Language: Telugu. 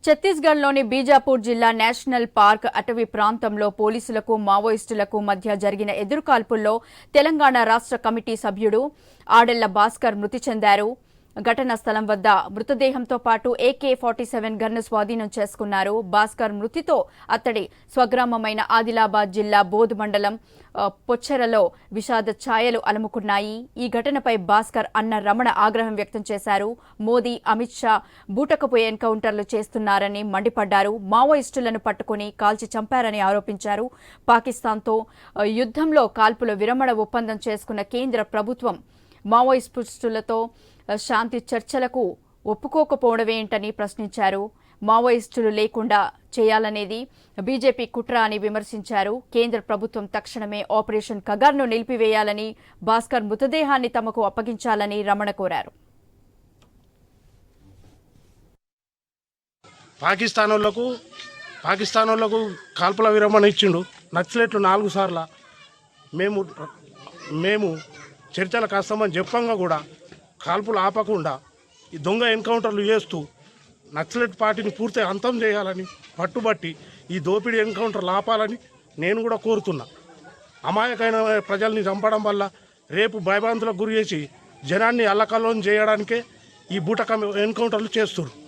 ఛత్తీస్గఢ్లోని బీజాపూర్ జిల్లా నేషనల్ పార్క్ అటవీ ప్రాంతంలో పోలీసులకు మావోయిస్టులకు మధ్య జరిగిన ఎదురుకాల్పుల్లో తెలంగాణ రాష్ట్ర కమిటీ సభ్యుడు ఆడెళ్ల భాస్కర్ మృతి చెందారు. ఘటనా స్థలం వద్ద మృతదేహంతో పాటు AK-47 గన్ను స్వాధీనం చేసుకున్నారు. భాస్కర్ మృతితో అతడి స్వగ్రామమైన ఆదిలాబాద్ జిల్లా బోధ్ మండలం పొచ్చెరలో విషాద ఛాయలు అలుముకున్నాయి. ఈ ఘటనపై భాస్కర్ అన్న రమణ ఆగ్రహం వ్యక్తం చేశారు. మోదీ, అమిత్ షా బూటకపు ఎన్కౌంటర్లు చేస్తున్నారని మండిపడ్డారు. మావోయిస్టులను పట్టుకుని కాల్చి చంపారని ఆరోపించారు. పాకిస్తాన్తో యుద్ధంలో కాల్పుల విరమణ ఒప్పందం చేసుకున్న కేంద్ర ప్రభుత్వం మావోయిస్టులతో శాంతి చర్చలకు ఒప్పుకోకపోవడమేంటని ప్రశ్నించారు. మావోయిస్టులు లేకుండా చేయాలనేది బీజేపీ కుట్ర అని విమర్శించారు. కేంద్ర ప్రభుత్వం తక్షణమే ఆపరేషన్ కగార్ను నిలిపివేయాలని, భాస్కర్ మృతదేహాన్ని తమకు అప్పగించాలని రమణ కోరారు. పాకిస్తానోళ్లకు కాల్పుల విరమణ ఇచ్చిండు. నక్సలెట్లు 4 సార్లు మేము చర్చలకు వస్తామని చెప్పంగా కూడా కాల్పులు ఆపకుండా ఈ దొంగ ఎన్కౌంటర్లు చేస్తూ నక్సలెట్ పార్టీని పూర్తిగా అంతం చేయాలని పట్టుబట్టి ఈ దోపిడీ ఎన్కౌంటర్లు ఆపాలని నేను కూడా కోరుతున్నా. అమాయకమైన ప్రజల్ని చంపడం వల్ల రేపు భయభ్రాంతులకు గురి చేసి జనాన్ని అల్లకల్లోలం చేయడానికే ఈ బూటకం ఎన్కౌంటర్లు చేస్తున్నారు.